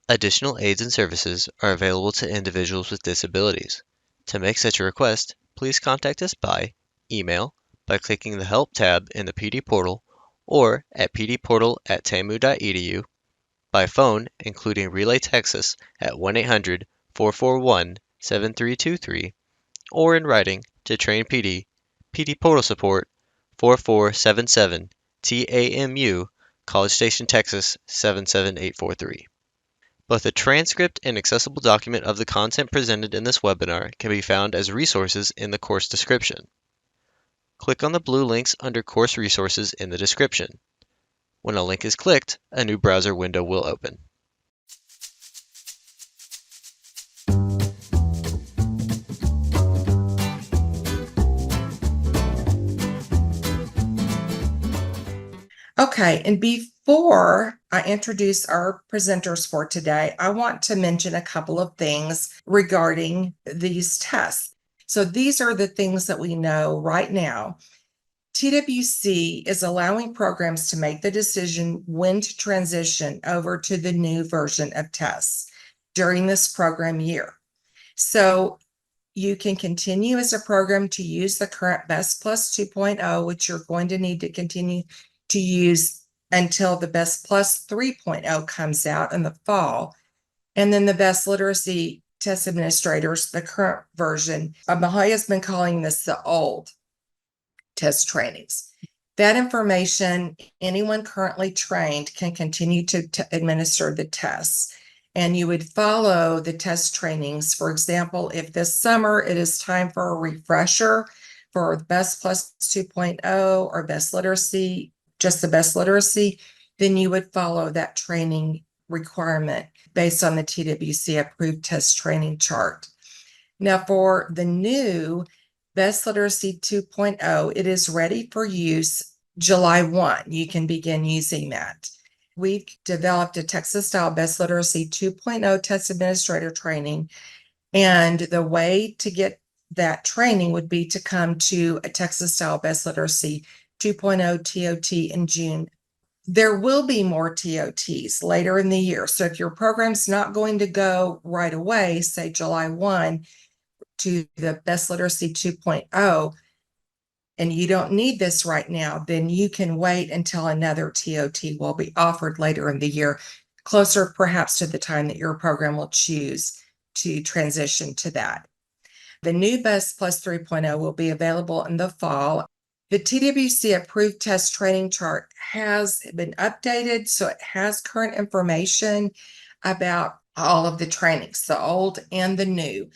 Additional aids and services are available to individuals with disabilities. To make such a request, please contact us by email, by clicking the Help tab in the PD portal, or at pdportal@tamu.edu, by phone, including Relay Texas at 1-800-441-7323, or in writing to Train PD, PD Portal Support, 4477 TAMU, College Station, Texas 77843. Both a transcript and accessible document of the content presented in this webinar can be found as resources in the course description. Click on the blue links under Course Resources in the description. When a link is clicked, a new browser window will open. Okay, and before I introduce our presenters for today, I want to mention a couple of things regarding these tests. So these are the things that we know right now. TWC is allowing programs to make the decision when to transition over to the new version of tests during this program year. So you can continue as a program to use the current Best Plus 2.0, which you're going to need to continue to use until the Best Plus 3.0 comes out in the fall. And then the Best Literacy Test Administrators, the current version, Mahaya has been calling this the old test trainings. That information, anyone currently trained can continue to administer the tests. And you would follow the test trainings. For example, if this summer it is time for a refresher for Best Plus 2.0 or Best Literacy, just the Best Literacy, then you would follow that training requirement based on the TWC approved test training chart. Now for the new Best Literacy 2.0, it is ready for use July 1. You can begin using that. We've developed a Texas-style Best Literacy 2.0 test administrator training, and the way to get that training would be to come to a Texas-style Best Literacy 2.0 TOT in June. There will be more TOTs later in the year. So if your program's not going to go right away, say July 1, to the Best Literacy 2.0, and you don't need this right now, then you can wait until another TOT will be offered later in the year, closer perhaps to the time that your program will choose to transition to that. The new Best Plus 3.0 will be available in the fall. The TWC approved test training chart has been updated, so it has current information about all of the trainings, the old and the new.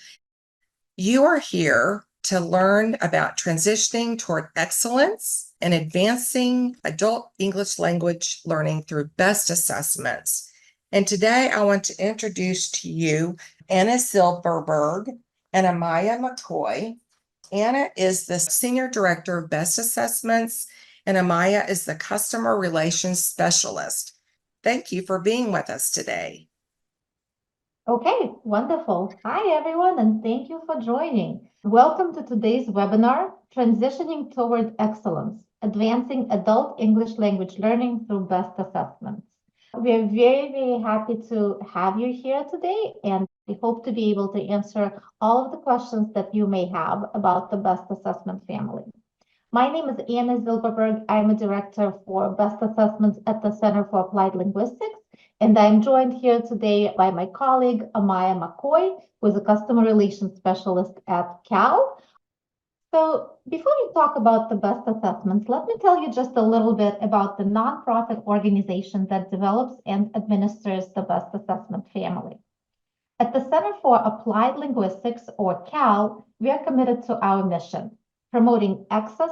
You are here to learn about transitioning toward excellence and advancing adult English language learning through BEST assessments. And today I want to introduce to you Anna Silverberg and Amaya McCoy. Anna is the Senior Director of BEST Assessments, and Amaya is the Customer Relations Specialist. Thank you for being with us today. Okay, wonderful. Hi, everyone, and thank you for joining. Welcome to today's webinar, Transitioning Toward Excellence, Advancing Adult English Language Learning Through BEST Assessments. We are very, very happy to have you here today, and we hope to be able to answer all of the questions that you may have about the BEST Assessment family. My name is Anna Zilberberg. I'm a director for BEST Assessments at the Center for Applied Linguistics. And I'm joined here today by my colleague, Amaya McCoy, who is a customer relations specialist at Cal. So before we talk about the BEST assessments, let me tell you just a little bit about the nonprofit organization that develops and administers the BEST assessment family. At the Center for Applied Linguistics, or CAL, we are committed to our mission, promoting access,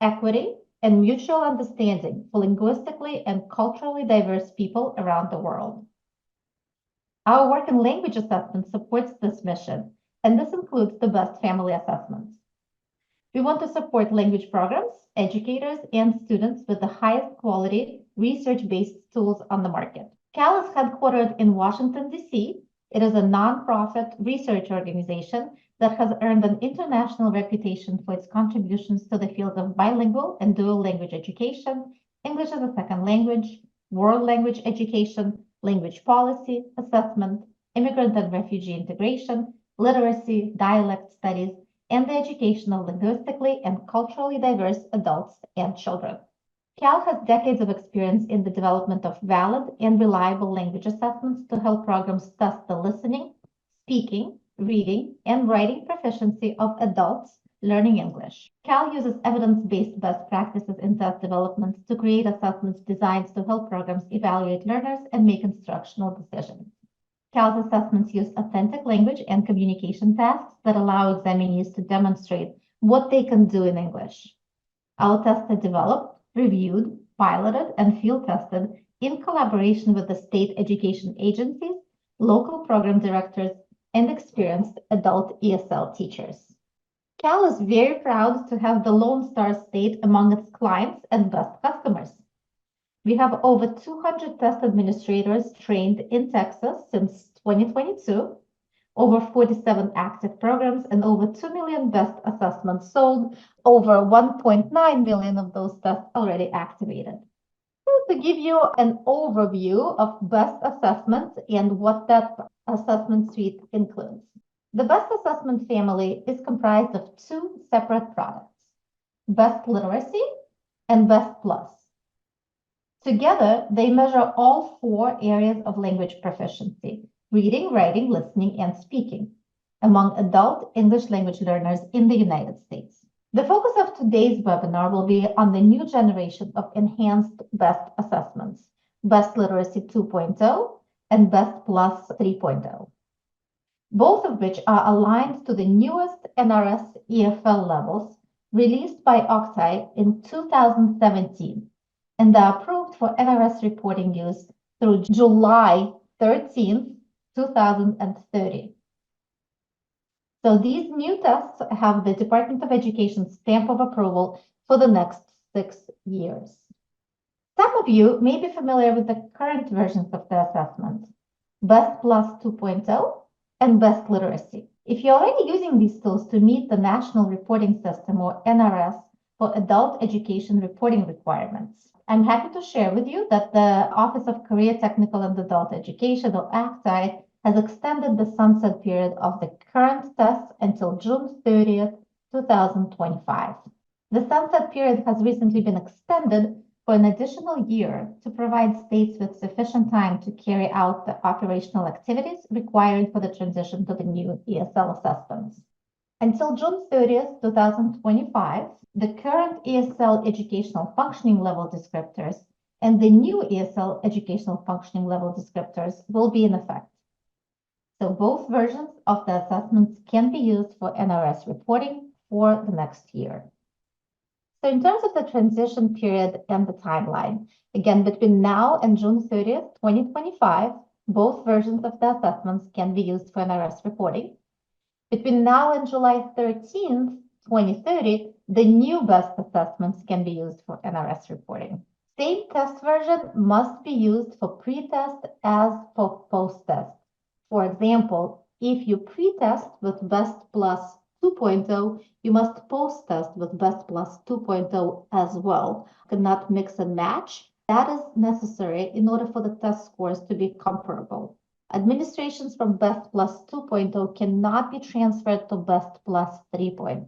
equity, and mutual understanding for linguistically and culturally diverse people around the world. Our work in language assessment supports this mission, and this includes the BEST family assessments. We want to support language programs, educators, and students with the highest quality research-based tools on the market. CAL is headquartered in Washington, D.C. It is a nonprofit research organization that has earned an international reputation for its contributions to the fields of bilingual and dual language education, English as a second language, world language education, language policy, assessment, immigrant and refugee integration, literacy, dialect studies, and the education of linguistically and culturally diverse adults and children. Cal has decades of experience in the development of valid and reliable language assessments to help programs test the listening, speaking, reading, and writing proficiency of adults learning English. Cal uses evidence-based best practices in test development to create assessments designed to help programs evaluate learners and make instructional decisions. Cal's assessments use authentic language and communication tasks that allow examinees to demonstrate what they can do in English. Our tests are developed, reviewed, piloted, and field tested in collaboration with the state education agencies, local program directors, and experienced adult ESL teachers. Cal is very proud to have the Lone Star State among its clients and best customers. We have over 200 test administrators trained in Texas since 2022, over 47 active programs, and over 2 million best assessments sold, over 1.9 million of those tests already activated. So to give you an overview of best assessments and what that assessment suite includes. The best assessment family is comprised of two separate products, Best Literacy and Best Plus. Together, they measure all four areas of language proficiency: reading, writing, listening, and speaking among adult English language learners in the United States. The focus of today's webinar will be on the new generation of enhanced BEST assessments, Best Literacy 2.0 and Best Plus 3.0, both of which are aligned to the newest NRS EFL levels released by OCTI in 2017 and are approved for NRS reporting use through July 13, 2030. So these new tests have the Department of Education stamp of approval for the next 6 years. Some of you may be familiar with the current versions of the assessment, Best Plus 2.0 and Best Literacy. If you're already using these tools to meet the National Reporting System or NRS for adult education reporting requirements, I'm happy to share with you that the Office of Career Technical and Adult Education, or ACTI, has extended the sunset period of the current tests until June 30th, 2025. The sunset period has recently been extended for an additional year to provide states with sufficient time to carry out the operational activities required for the transition to the new ESL assessments. Until June 30th, 2025, the current ESL educational functioning level descriptors and the new ESL educational functioning level descriptors will be in effect. So both versions of the assessments can be used for NRS reporting for the next year. So in terms of the transition period and the timeline, again, between now and June 30th, 2025, both versions of the assessments can be used for NRS reporting. Between now and July 13th, 2030, the new best assessments can be used for NRS reporting. Same test version must be used for pre-test as for post-test. For example, if you pre-test with Best Plus 2.0, you must post-test with Best Plus 2.0 as well. You cannot mix and match. That is necessary in order for the test scores to be comparable. Administrations from Best Plus 2.0 cannot be transferred to Best Plus 3.0.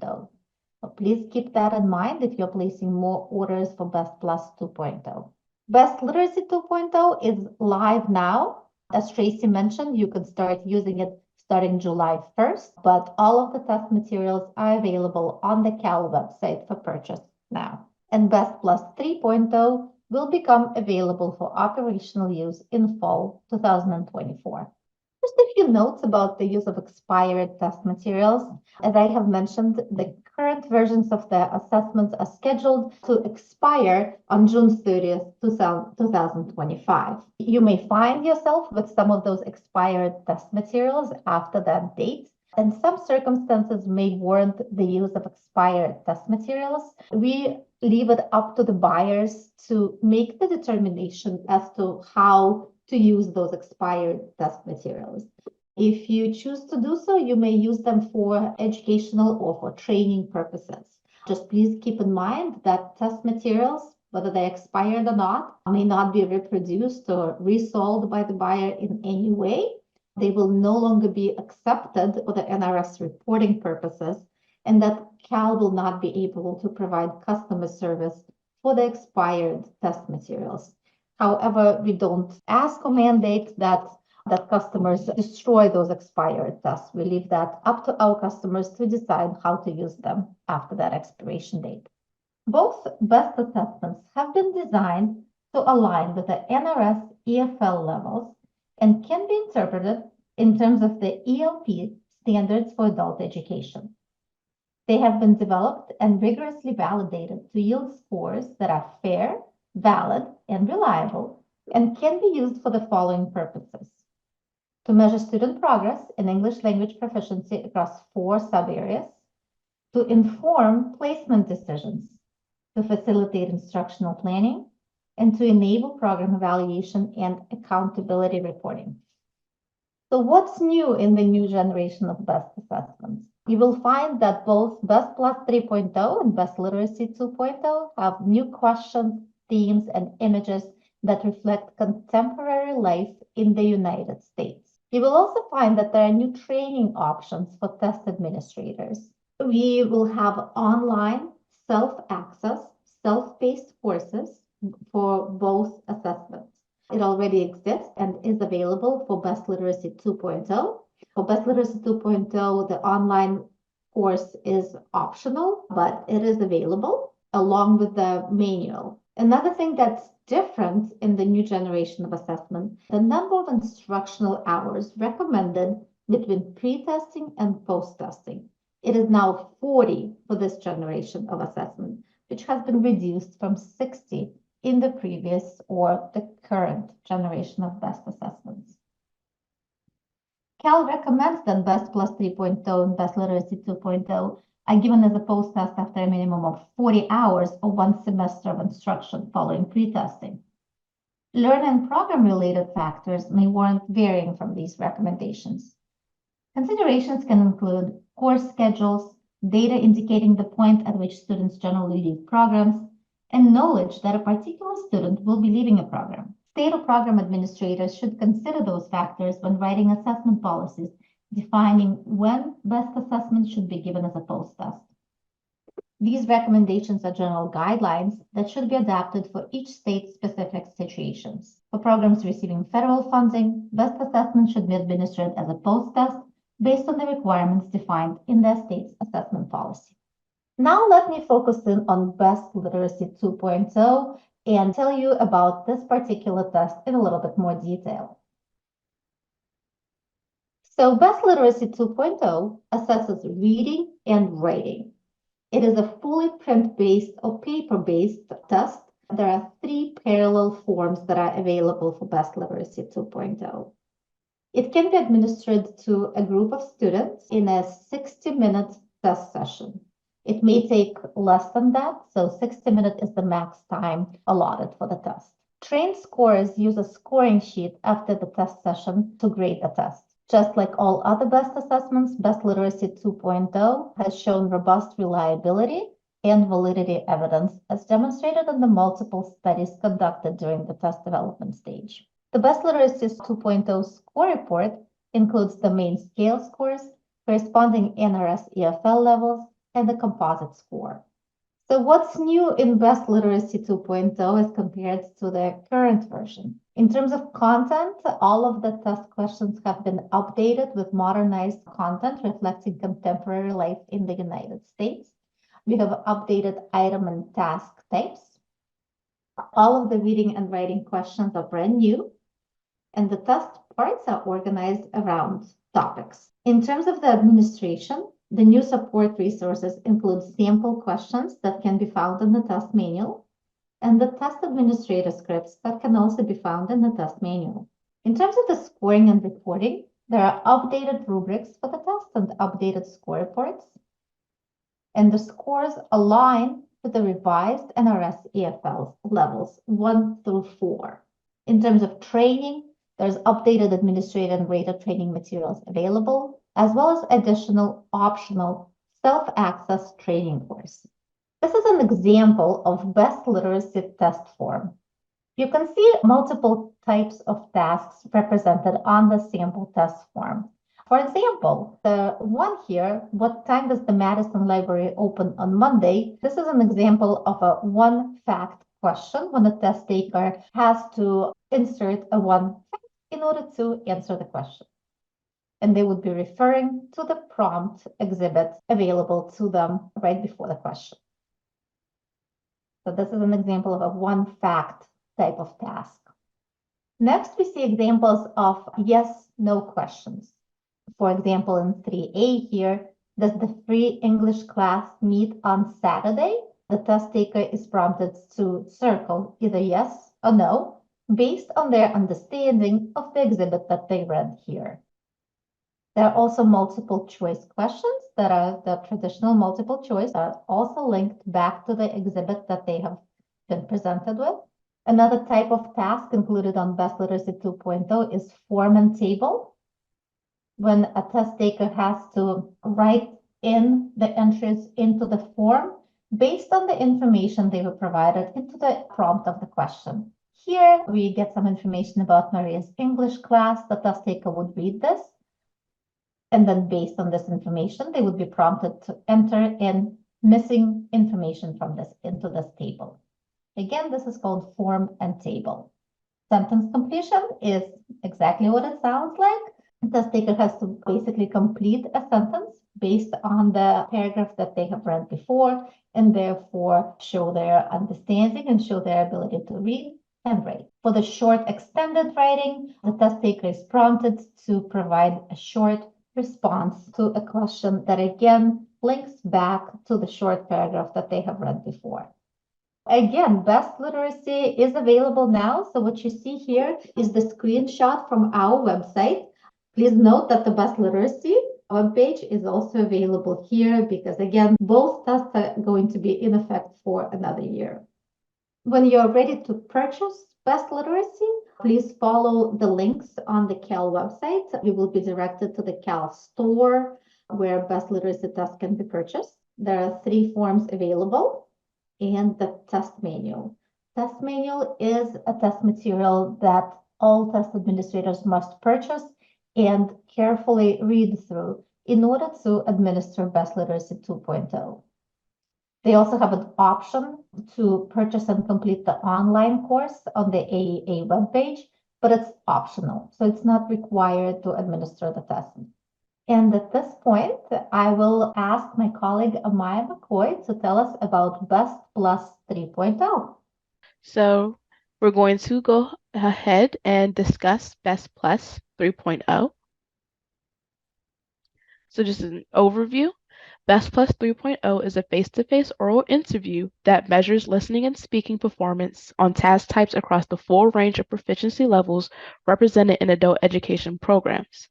So please keep that in mind if you're placing more orders for Best Plus 2.0. Best Literacy 2.0 is live now. As Tracy mentioned, you can start using it starting July 1st, but all of the test materials are available on the Cal website for purchase now. And Best Plus 3.0 will become available for operational use in fall 2024. Just a few notes about the use of expired test materials. As I have mentioned, the current versions of the assessments are scheduled to expire on June 30th, 2025. You may find yourself with some of those expired test materials after that date, and some circumstances may warrant the use of expired test materials. We leave it up to the buyers to make the determination as to how to use those expired test materials. If you choose to do so, you may use them for educational or for training purposes. Just please keep in mind that test materials whether they expired or not, may not be reproduced or resold by the buyer in any way. They will no longer be accepted for the NRS reporting purposes, and that Cal will not be able to provide customer service for the expired test materials. However, we don't ask or mandate that customers destroy those expired tests. We leave that up to our customers to decide how to use them after that expiration date. Both BEST assessments have been designed to align with the NRS EFL levels and can be interpreted in terms of the ELP standards for adult education. They have been developed and rigorously validated to yield scores that are fair, valid, and reliable, and can be used for the following purposes: to measure student progress in English language proficiency across 4 sub-areas, to inform placement decisions, to facilitate instructional planning, and to enable program evaluation and accountability reporting. So what's new in the new generation of BEST assessments? You will find that both BEST Plus 3.0 and BEST Literacy 2.0 have new questions, themes, and images that reflect contemporary life in the United States. You will also find that there are new training options for test administrators. We will have online self-access, self-paced courses for both assessments. It already exists and is available for BEST Literacy 2.0. For BEST Literacy 2.0, the online course is optional, but it is available along with the manual. Another thing that's different in the new generation of assessment, the number of instructional hours recommended between pre-testing and post-testing. It is now 40 for this generation of assessment, which has been reduced from 60 in the previous or the current generation of BEST assessments. Cal recommends that BEST Plus 3.0 and BEST Literacy 2.0 are given as a post-test after a minimum of 40 hours or 1 semester of instruction following pre-testing. Learn and program-related factors may warrant varying from these recommendations. Considerations can include course schedules, data indicating the point at which students generally leave programs, and knowledge that a particular student will be leaving a program. State or program administrators should consider those factors when writing assessment policies, defining when BEST assessment should be given as a post-test. These recommendations are general guidelines that should be adapted for each state-specific situations. For programs receiving federal funding, BEST assessment should be administered as a post-test based on the requirements defined in their state's assessment policy. Now let me focus in on BEST Literacy 2.0 and tell you about this particular test in a little bit more detail. So BEST Literacy 2.0 assesses reading and writing. It is a fully print-based or paper-based test. There are 3 parallel forms that are available for BEST Literacy 2.0. It can be administered to a group of students in a 60-minute test session. It may take less than that, so 60 minutes is the max time allotted for the test. Trained scorers use a scoring sheet after the test session to grade the test. Just like all other BEST assessments, BEST Literacy 2.0 has shown robust reliability and validity evidence as demonstrated in the multiple studies conducted during the test development stage. The BEST Literacy 2.0 score report includes the main scale scores, corresponding NRS EFL levels, and the composite score. So what's new in BEST Literacy 2.0 as compared to the current version? In terms of content, all of the test questions have been updated with modernized content reflecting contemporary life in the United States. We have updated item and task types. All of the reading and writing questions are brand new, and the test parts are organized around topics. In terms of the administration, the new support resources include sample questions that can be found in the test manual and the test administrator scripts that can also be found in the test manual. In terms of the scoring and reporting, there are updated rubrics for the test and updated score reports, and the scores align with the revised NRS EFL levels 1 through 4. In terms of training, there's updated administrative and rater training materials available, as well as additional optional self-access training course. This is an example of best literacy test form. You can see multiple types of tasks represented on the sample test form. For example, the one here, what time does the Madison Library open on Monday? This is an example of a one fact question when the test taker has to insert a one fact in order to answer the question. And they would be referring to the prompt exhibit available to them right before the question. So this is an example of a one fact type of task. Next, we see examples of yes, no questions. For example, in 3A here, does the free English class meet on Saturday? The test taker is prompted to circle either yes or no, based on their understanding of the exhibit that they read here. There are also multiple choice questions that are the traditional multiple choice that are also linked back to the exhibit that they have been presented with. Another type of task included on Best Literacy 2.0 is form and table. When a test taker has to write in the entries into the form based on the information they were provided into the prompt of the question. Here we get some information about Maria's English class. The test taker would read this. And then based on this information, they would be prompted to enter in missing information from this into this table. Again, this is called form and table. Sentence completion is exactly what it sounds like. The test taker has to basically complete a sentence based on the paragraph that they have read before, and therefore show their understanding and show their ability to read and write. For the short extended writing, the test taker is prompted to provide a short response to a question that again links back to the short paragraph that they have read before. Again, Best Literacy is available now. So what you see here is the screenshot from our website. Please note that the Best Literacy webpage is also available here because again, both tests are going to be in effect for another year. When you're ready to purchase Best Literacy, please follow the links on the CAL website. You will be directed to the CAL store where Best Literacy tests can be purchased. There are 3 forms available and the test manual. Test manual is a test material that all test administrators must purchase and carefully read through in order to administer Best Literacy 2.0. They also have an option to purchase and complete the online course on the AEA webpage, but it's optional, so it's not required to administer the test. And at this point, I will ask my colleague Amaya McCoy to tell us about Best Plus 3.0. So we're going to go ahead and discuss Best Plus 3.0. So just an overview. Best Plus 3.0 is a face-to-face oral interview that measures listening and speaking performance on task types across the full range of proficiency levels represented in adult education programs.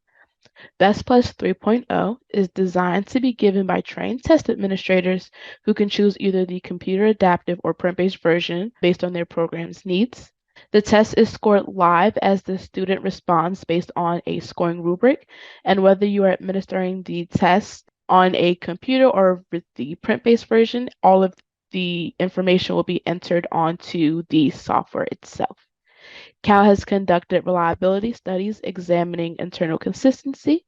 Best Plus 3.0 is designed to be given by trained test administrators who can choose either the computer adaptive or print-based version based on their program's needs. The test is scored live as the student responds based on a scoring rubric, and whether you are administering the test on a computer or with the print-based version, all of the information will be entered onto the software itself. CAL has conducted reliability studies examining internal consistency.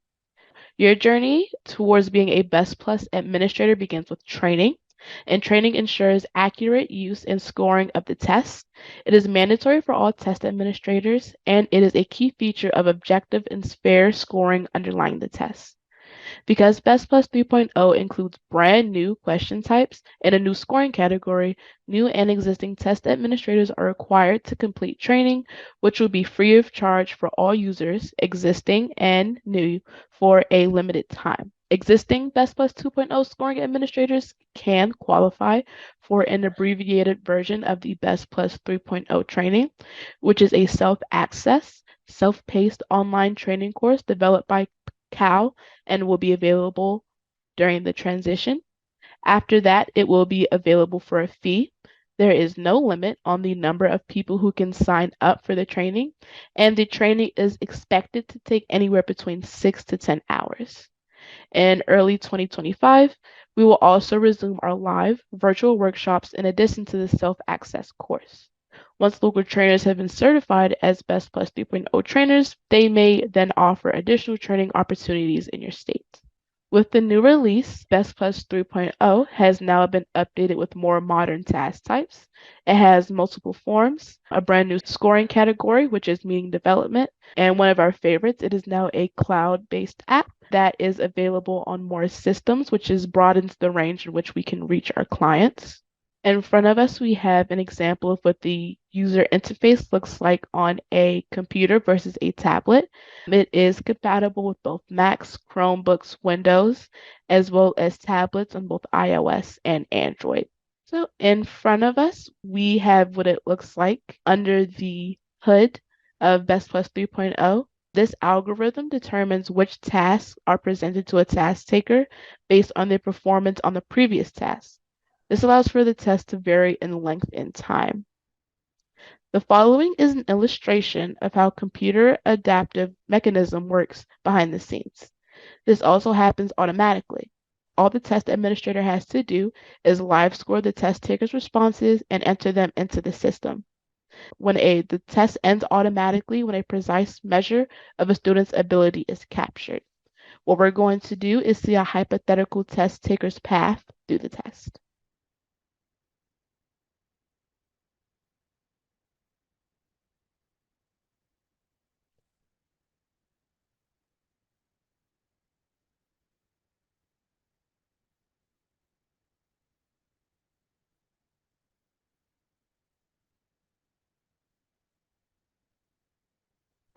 Your journey towards being a Best Plus administrator begins with training, and training ensures accurate use and scoring of the test. It is mandatory for all test administrators, and it is a key feature of objective and fair scoring underlying the test. Because Best Plus 3.0 includes brand new question types and a new scoring category, new and existing test administrators are required to complete training, which will be free of charge for all users, existing and new, for a limited time. Existing Best Plus 2.0 scoring administrators can qualify for an abbreviated version of the Best Plus 3.0 training, which is a self-access, self-paced online training course developed by CAL and will be available during the transition. After that, it will be available for a fee. There is no limit on the number of people who can sign up for the training, and the training is expected to take anywhere between 6 to 10 hours. In early 2025, we will also resume our live virtual workshops in addition to the self-access course. Once local trainers have been certified as Best Plus 3.0 trainers, they may then offer additional training opportunities in your state. With the new release, Best Plus 3.0 has now been updated with more modern task types. It has multiple forms, a brand new scoring category, which is meaning development, and one of our favorites, it is now a cloud-based app that is available on more systems, which broadens the range in which we can reach our clients. In front of us, we have an example of what the user interface looks like on a computer versus a tablet. It is compatible with both Macs, Chromebooks, Windows, as well as tablets on both iOS and Android. So in front of us, we have what it looks like under the hood of Best Plus 3.0. This algorithm determines which tasks are presented to a task taker based on their performance on the previous task. This allows for the test to vary in length and time. The following is an illustration of how computer adaptive mechanism works behind the scenes. This also happens automatically. All the test administrator has to do is live score the test taker's responses and enter them into the system. The test ends automatically when a precise measure of a student's ability is captured. What we're going to do is see a hypothetical test taker's path through the test.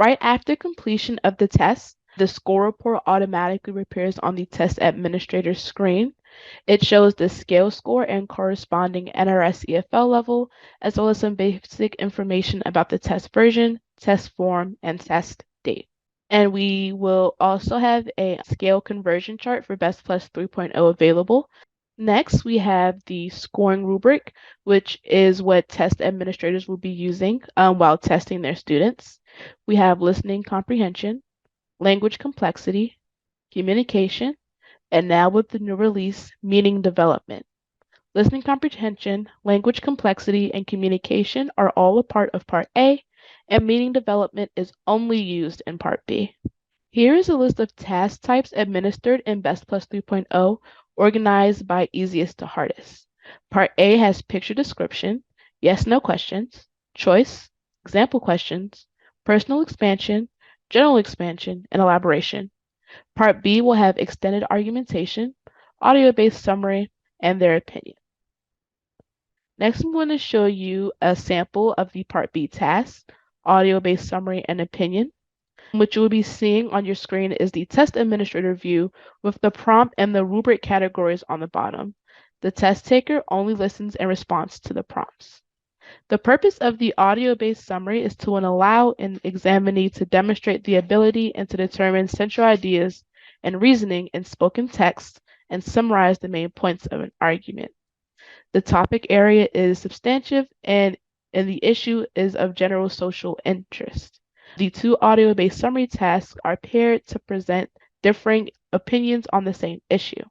Right after completion of the test, the score report automatically appears on the test administrator's screen. It shows the scale score and corresponding NRS EFL level, as well as some basic information about the test version, test form, and test date. And we will also have a scale conversion chart for Best Plus 3.0 available. Next, we have the scoring rubric, which is what test administrators will be using while testing their students. We have listening comprehension, language complexity, communication, and now with the new release, meaning development. Listening comprehension, language complexity, and communication are all a part of Part A, and meaning development is only used in Part B. Here is a list of task types administered in Best Plus 3.0, organized by easiest to hardest. Part A has picture description, yes/no questions, choice, example questions, personal expansion, general expansion, and elaboration. Part B will have extended argumentation, audio-based summary, and their opinion. Next, I'm going to show you a sample of the Part B task, audio-based summary and opinion. What you will be seeing on your screen is the test administrator view with the prompt and the rubric categories on the bottom. The test taker only listens in response to the prompts. The purpose of the audio-based summary is to allow an examinee to demonstrate the ability and to determine central ideas and reasoning in spoken text and summarize the main points of an argument. The topic area is substantive and the issue is of general social interest. The two audio-based summary tasks are paired to present differing opinions on the same issue.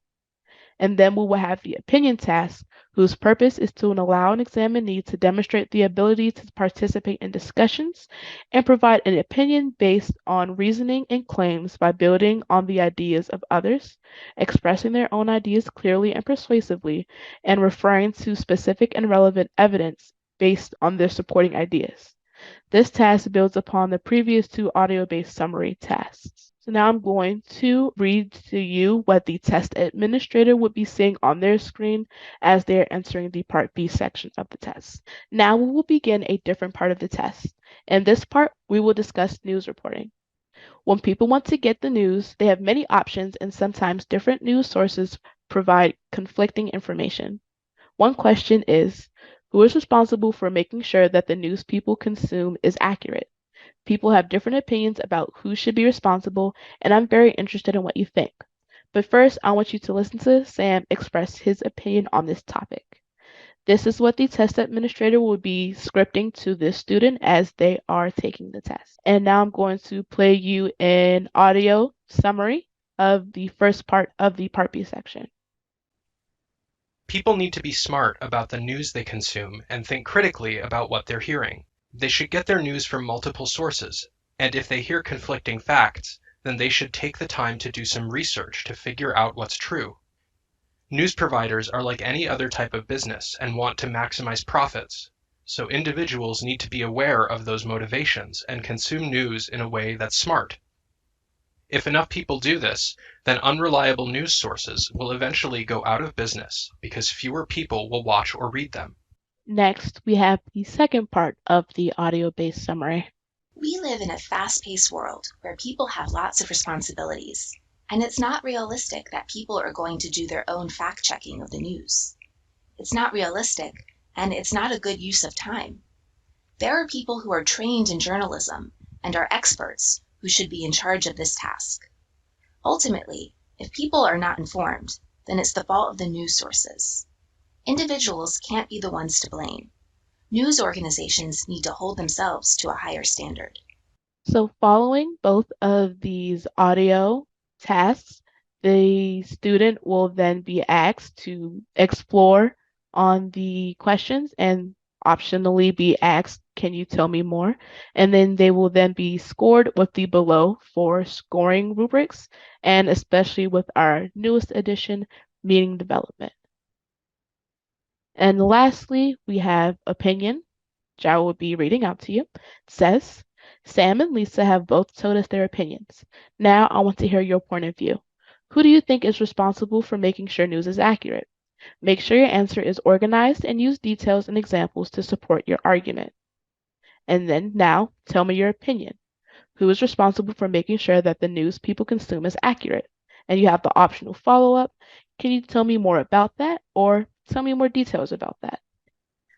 And then we will have the opinion task, whose purpose is to allow an examinee to demonstrate the ability to participate in discussions and provide an opinion based on reasoning and claims by building on the ideas of others, expressing their own ideas clearly and persuasively, and referring to specific and relevant evidence based on their supporting ideas. This task builds upon the previous two audio-based summary tasks. So now I'm going to read to you what the test administrator would be seeing on their screen as they're entering the Part B section of the test. Now we will begin a different part of the test. In this part, we will discuss news reporting. When people want to get the news, they have many options and sometimes different news sources provide conflicting information. One question is, who is responsible for making sure that the news people consume is accurate? People have different opinions about who should be responsible, and I'm very interested in what you think. But first, I want you to listen to Sam express his opinion on this topic. This is what the test administrator will be scripting to the student as they are taking the test. And now I'm going to play you an audio summary of the first part of the Part B section. People need to be smart about the news they consume and think critically about what they're hearing. They should get their news from multiple sources, and if they hear conflicting facts, then they should take the time to do some research to figure out what's true. News providers are like any other type of business and want to maximize profits, so individuals need to be aware of those motivations and consume news in a way that's smart. If enough people do this, then unreliable news sources will eventually go out of business because fewer people will watch or read them. Next, we have the second part of the audio-based summary. We live in a fast-paced world where people have lots of responsibilities, and it's not realistic that people are going to do their own fact-checking of the news. It's not realistic, and it's not a good use of time. There are people who are trained in journalism and are experts who should be in charge of this task. Ultimately, if people are not informed, then it's the fault of the news sources. Individuals can't be the ones to blame. News organizations need to hold themselves to a higher standard. So following both of these audio tasks, the student will then be asked to explore on the questions and optionally be asked, can you tell me more? And then they will then be scored with the below 4 scoring rubrics, and especially with our newest edition, meaning development. And lastly, we have opinion, which I will be reading out to you. It says, Sam and Lisa have both told us their opinions. Now I want to hear your point of view. Who do you think is responsible for making sure news is accurate? Make sure your answer is organized and use details and examples to support your argument. And then now tell me your opinion. Who is responsible for making sure that the news people consume is accurate? And you have the optional follow-up. Can you tell me more about that? Or tell me more details about that?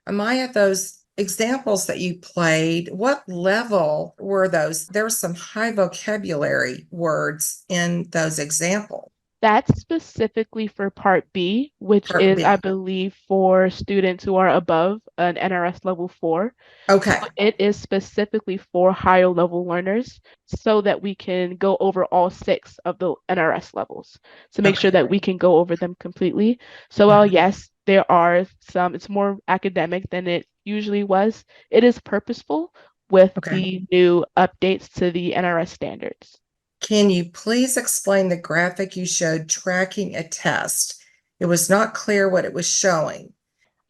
Amaya, those examples that you played, what level were those? There were some high vocabulary words in those examples. That's specifically for Part B, which Part is, B. I believe, for students who are above an NRS level 4. Okay. So it is specifically for higher level learners so that we can go over all 6 of the NRS levels to make sure Okay. that we can go over them completely. So while yes, there are some, it's more academic than it usually was, it is purposeful with Okay. the new updates to the NRS standards. Can you please explain the graphic you showed tracking a test? It was not clear what it was showing.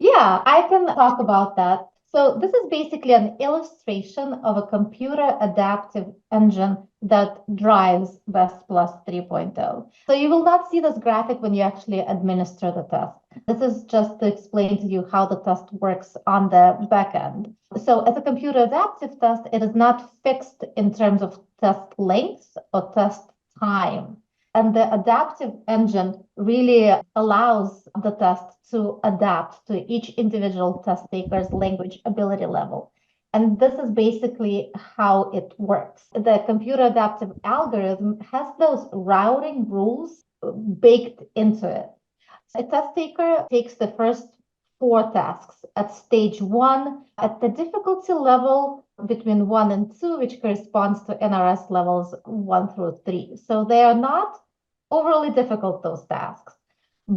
Yeah, I can talk about that. So this is basically an illustration of a computer adaptive engine that drives Best Plus 3.0. So you will not see this graphic when you actually administer the test. This is just to explain to you how the test works on the back end. So as a computer adaptive test, it is not fixed in terms of test length or test time. And the adaptive engine really allows the test to adapt to each individual test taker's language ability level. And this is basically how it works. The computer adaptive algorithm has those routing rules baked into it. A test taker takes the first 4 tasks at stage 1 at the difficulty level between 1 and 2, which corresponds to NRS levels 1 through 3. So they are not overly difficult, those tasks.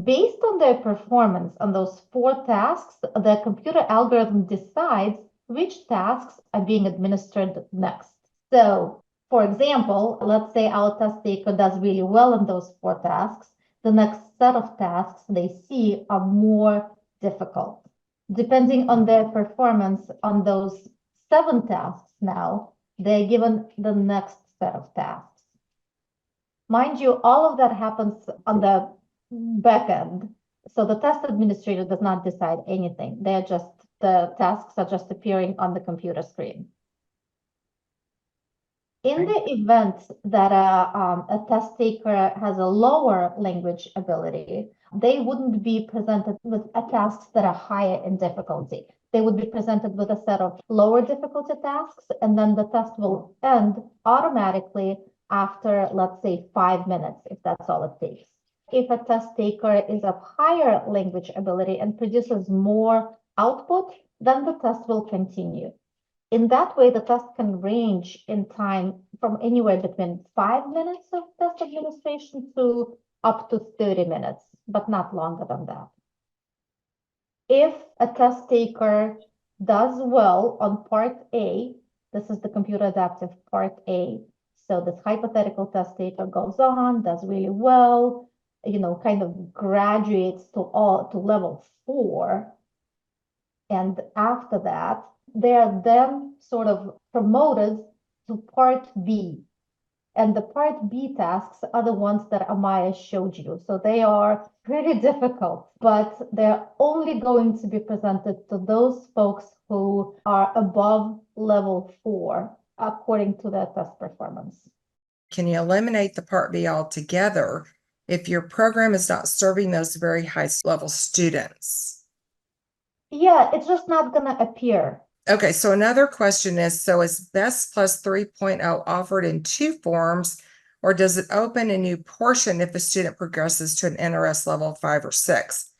Based on their performance on those 4 tasks, the computer algorithm decides which tasks are being administered next. So, for example, let's say our test taker does really well in those 4 tasks. The next set of tasks they see are more difficult. Depending on their performance on those 7 tasks now, they're given the next set of tasks. Mind you, all of that happens on the back end. So the test administrator does not decide anything. The tasks are just appearing on the computer screen. In the event that a test taker has a lower language ability, they wouldn't be presented with tasks that are higher in difficulty. They would be presented with a set of lower difficulty tasks, and then the test will end automatically after, let's say, 5 minutes, if that's all it takes. If a test taker is of higher language ability and produces more output, then the test will continue. In that way, the test can range in time from anywhere between 5 minutes of test administration to up to 30 minutes, but not longer than that. If a test taker does well on part A, this is the computer adaptive part A. So this hypothetical test taker goes on, does really well, kind of graduates to level 4. And after that, they are then sort of promoted to part B. And the part B tasks are the ones that Amaya showed you. So they are pretty difficult, but they're only going to be presented to those folks who are above level 4, according to their test performance. Can you eliminate the part B altogether if your program is not serving those very high level students? Yeah, it's just not going to appear. Okay, so another question is, so is Best Plus 3.0 offered in 2 forms, or does it open a new portion if a student progresses to an NRS level 5 or 6?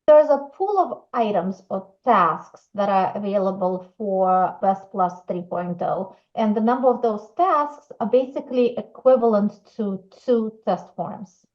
There's a pool of items or tasks that are available for Best Plus 3.0, and the number of those tasks are basically equivalent to 2 test forms.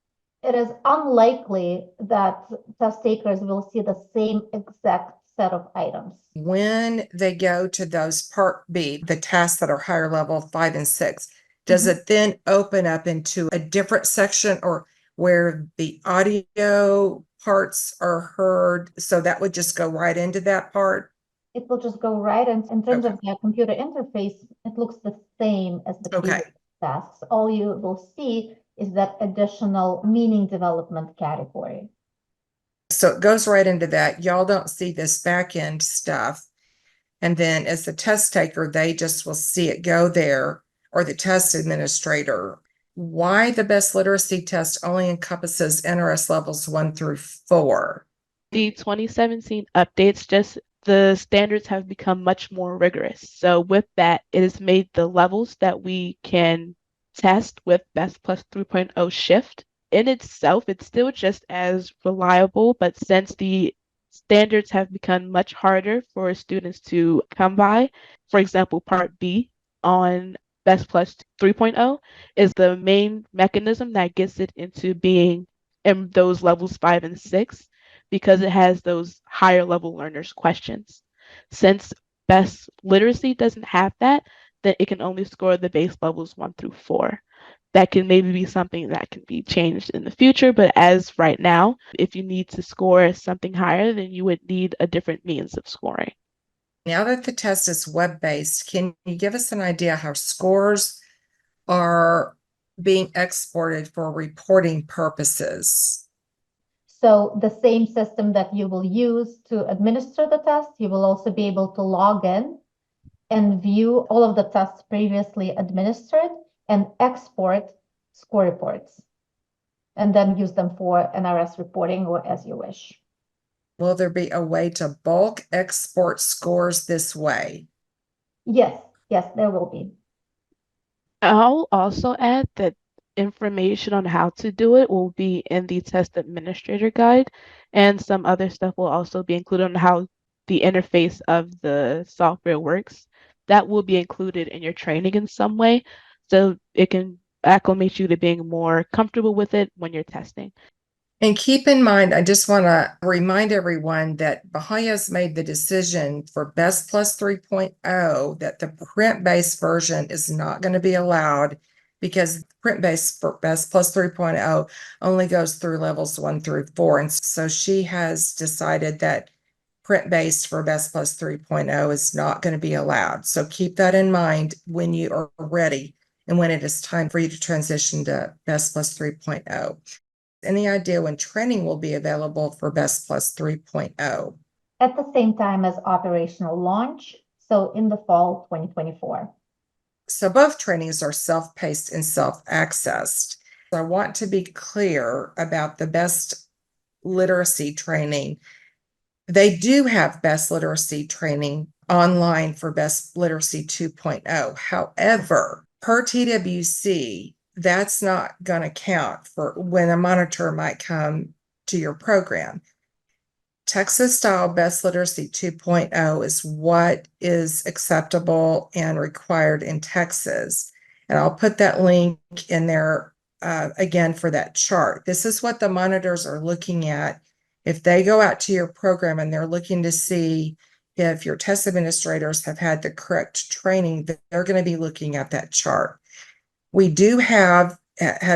It is unlikely that test takers will see the same exact set of items. When they go to those part B, the tasks that are higher level 5 and 6, does it then open up into a different section or where the audio parts are heard? So that would just go right into that part? It will just go right in terms of the computer interface. It looks the same as the previous tasks. All you will see is that additional meaning development category. So it goes right into that. Y'all don't see this back end stuff. And then as the test taker, they just will see it go there, or the test administrator. Why the best literacy test only encompasses NRS levels 1 through 4? The 2017 updates, the standards have become much more rigorous. So with that, it has made the levels that we can test with Best Plus 3.0 shift. In itself, it's still just as reliable, but since the standards have become much harder for students to come by, for example, Part B on Best Plus 3.0 is the main mechanism that gets it into being in those levels 5 and 6, because it has those higher level learners questions. Since Best Literacy doesn't have that, then it can only score the base levels 1 through 4. That can maybe be something that can be changed in the future, but as right now, if you need to score something higher, then you would need a different means of scoring. Now that the test is web-based, can you give us an idea how scores are being exported for reporting purposes? So the same system that you will use to administer the test, you will also be able to log in and view all of the tests previously administered and export score reports, and then use them for NRS reporting or as you wish. Will there be a way to bulk export scores this way? Yes, there will be. I'll also add that information on how to do it will be in the test administrator guide, and some other stuff will also be included on how the interface of the software works. That will be included in your training in some way, so it can acclimate you to being more comfortable with it when you're testing. And keep in mind, I just want to remind everyone that Bahia has made the decision for Best Plus 3.0 that the print-based version is not going to be allowed, because print-based for Best Plus 3.0 only goes through levels 1 through 4. And so she has decided that print-based for Best Plus 3.0 is not going to be allowed. So keep that in mind when you are ready and when it is time for you to transition to Best Plus 3.0. Any idea when training will be available for Best Plus 3.0? At the same time as operational launch, so in the fall 2024. So both trainings are self-paced and self-accessed. I want to be clear about the Best Literacy training. They do have Best Literacy training online for Best Literacy 2.0. However, per TWC, that's not going to count for when a monitor might come to your program. Texas style Best Literacy 2.0 is what is acceptable and required in Texas. And I'll put that link in there again for that chart. This is what the monitors are looking at. If they go out to your program and they're looking to see if your test administrators have had the correct training, they're going to be looking at that chart. We do have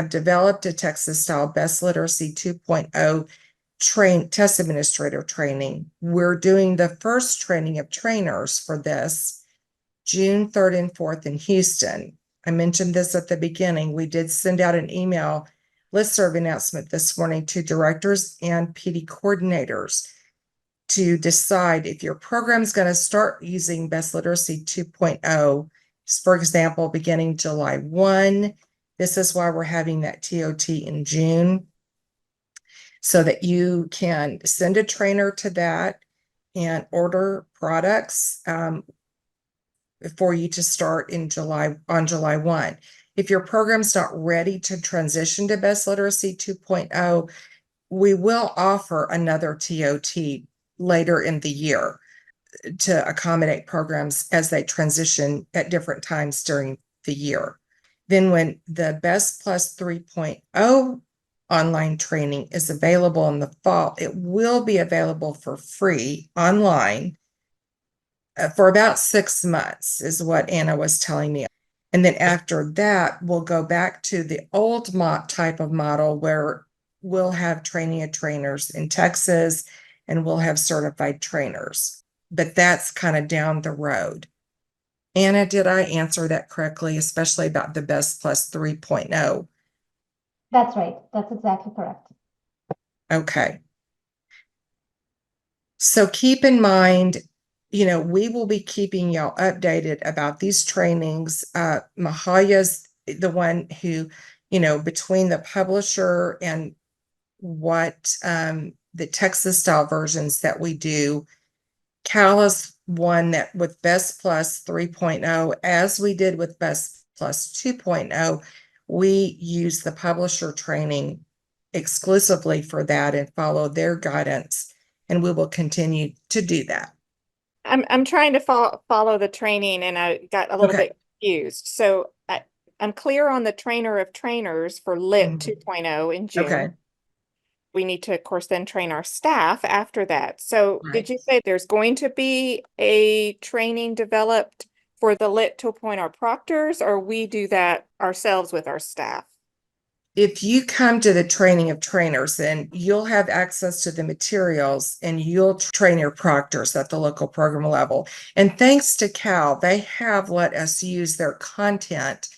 developed a Texas style Best Literacy 2.0 test administrator training. We're doing the first training of trainers for this June 3rd and 4th in Houston. I mentioned this at the beginning. We did send out an email listserv announcement this morning to directors and PD coordinators to decide if your program is going to start using Best Literacy 2.0, for example, beginning July 1. This is why we're having that TOT in June, so that you can send a trainer to that and order products for you to start on July 1. If your program's not ready to transition to Best Literacy 2.0, we will offer another TOT later in the year to accommodate programs as they transition at different times during the year. Then when the Best Plus 3.0 online training is available in the fall, it will be available for free online for about 6 months, is what Anna was telling me. And then after that, we'll go back to the old type of model where we'll have training of trainers in Texas and we'll have certified trainers. But that's kind of down the road. Anna, did I answer that correctly, especially about the Best Plus 3.0? That's right. That's exactly correct. Okay. So keep in mind, we will be keeping y'all updated about these trainings. Mahaya's the one who, between the publisher and what the Texas style versions that we do, Cal is one that with Best Plus 3.0, as we did with Best Plus 2.0, we use the publisher training exclusively for that and follow their guidance, and we will continue to do that. I'm trying to follow the training, and I got a little bit confused. So I'm clear on the trainer of trainers for Lit 2.0 in June. Okay. We need to, of course, then train our staff after that. So did you say there's going to be a training developed for the Lit 2.0 proctors, or we do that ourselves with our staff? If you come to the training of trainers, then you'll have access to the materials and you'll train your proctors at the local program level. And thanks to Cal, they have let us use their content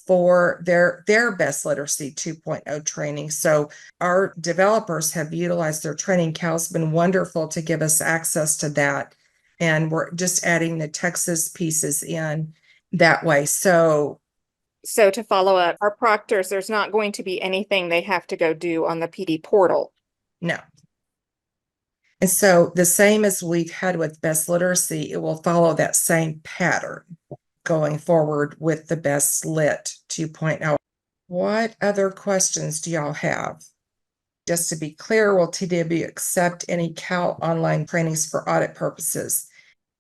for their Best Literacy 2.0 training. So our developers have utilized their training. Cal's been wonderful to give us access to that. And we're just adding the Texas pieces in that way. So to follow up, our proctors, there's not going to be anything they have to go do on the PD portal. No. And so the same as we've had with Best Literacy, it will follow that same pattern going forward with the Best Lit 2.0. What other questions do y'all have? Just to be clear, will TW accept any Cal online trainings for audit purposes?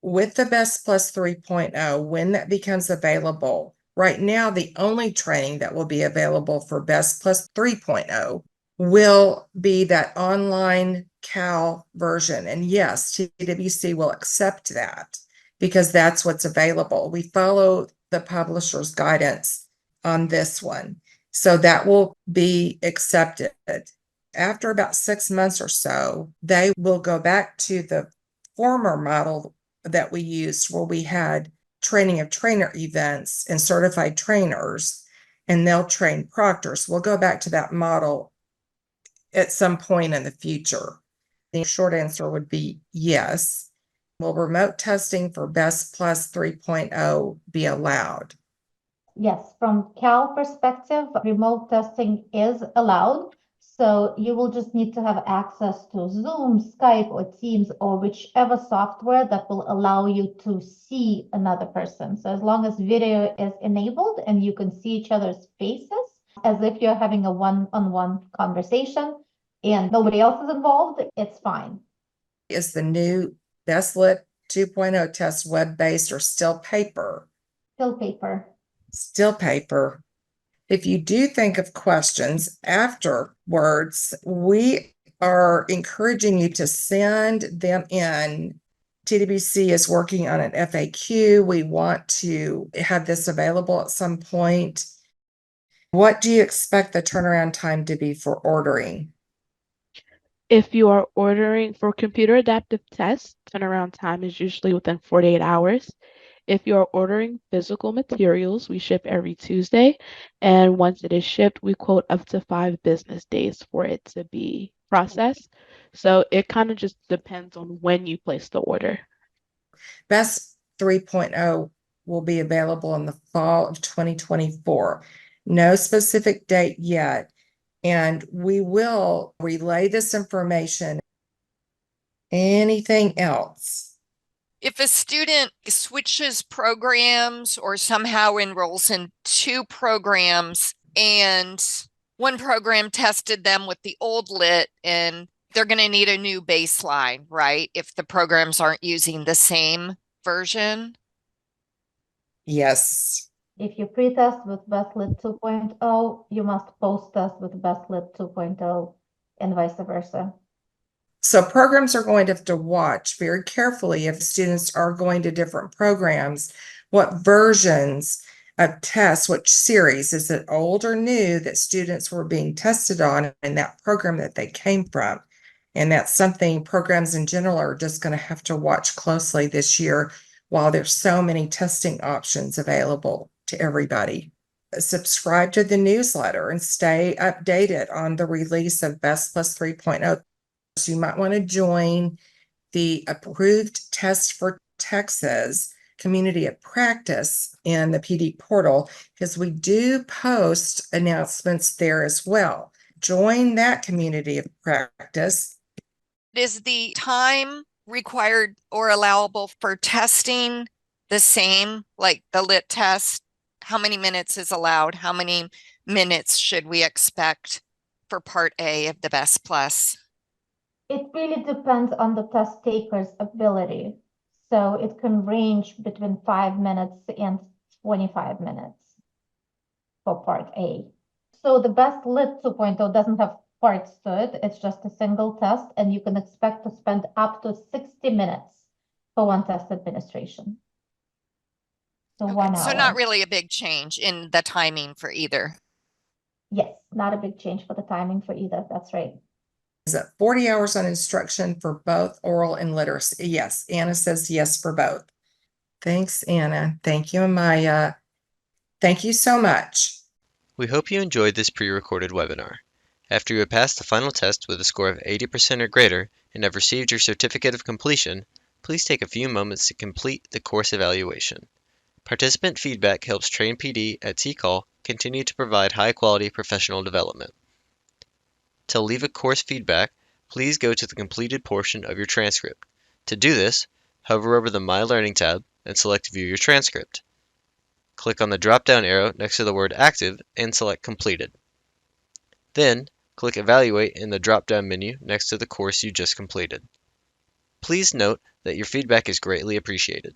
With the Best Plus 3.0, when that becomes available, right now, the only training that will be available for Best Plus 3.0 will be that online Cal version. And yes, TWC will accept that because that's what's available. We follow the publisher's guidance on this one. So that will be accepted. After about 6 months or so, they will go back to the former model that we used where we had training of trainer events and certified trainers, and they'll train proctors. We'll go back to that model at some point in the future. The short answer would be yes. Will remote testing for Best Plus 3.0 be allowed? Yes, from Cal perspective, remote testing is allowed. So you will just need to have access to Zoom, Skype, or Teams, or whichever software that will allow you to see another person. So as long as video is enabled and you can see each other's faces, as if you're having a one-on-one conversation and nobody else is involved, it's fine. is the new Best Lit 2.0 test web-based or still paper? Still paper. Still paper. If you do think of questions afterwards, we are encouraging you to send them in. TDBC is working on an FAQ. We want to have this available at some point. What do you expect the turnaround time to be for ordering? If you are ordering for computer adaptive tests, turnaround time is usually within 48 hours. If you are ordering physical materials, we ship every Tuesday. And once it is shipped, we quote up to 5 business days for it to be processed. So it kind of just depends on when you place the order. Best 3.0 will be available in the fall of 2024. No specific date yet. And we will relay this information. Anything else? If a student switches programs or somehow enrolls in 2 programs and one program tested them with the old lit and they're going to need a new baseline, right? If the programs aren't using the same version? Yes. If you pre-test with BestLit 2.0, you must post-test with BestLit 2.0 and vice versa. So programs are going to have to watch very carefully if students are going to different programs, what versions of tests, which series, is it old or new that students were being tested on in that program that they came from? And that's something programs in general are just going to have to watch closely this year while there's so many testing options available to everybody. Subscribe to the newsletter and stay updated on the release of Best Plus 3.0. So you might want to join the Approved Test for Texas Community of Practice in the PD portal because we do post announcements there as well. Join that community of practice. Is the time required or allowable for testing the same, like the lit test? How many minutes is allowed? How many minutes should we expect for part A of the Best Plus? It really depends on the test taker's ability. So it can range between 5 minutes and 25 minutes for part A. So the Best Lit 2.0 doesn't have parts to it. It's just a single test, and you can expect to spend up to 60 minutes for one test administration. So Okay, 1 hour. so not really a big change in the timing for either. Yes, not a big change for the timing for either. That's right. Is it 40 hours on instruction for both oral and literacy? Yes. Anna says yes for both. Thanks, Anna. Thank you, Maya. Thank you so much. We hope you enjoyed this pre-recorded webinar. After you have passed the final test with a score of 80% or greater and have received your certificate of completion, please take a few moments to complete the course evaluation. Participant feedback helps Train PD at TCAL continue to provide high-quality professional development. To leave a course feedback, please go to the completed portion of your transcript. To do this, hover over the My Learning tab and select View Your Transcript. Click on the drop-down arrow next to the word Active and select Completed. Then, click Evaluate in the drop-down menu next to the course you just completed. Please note that your feedback is greatly appreciated.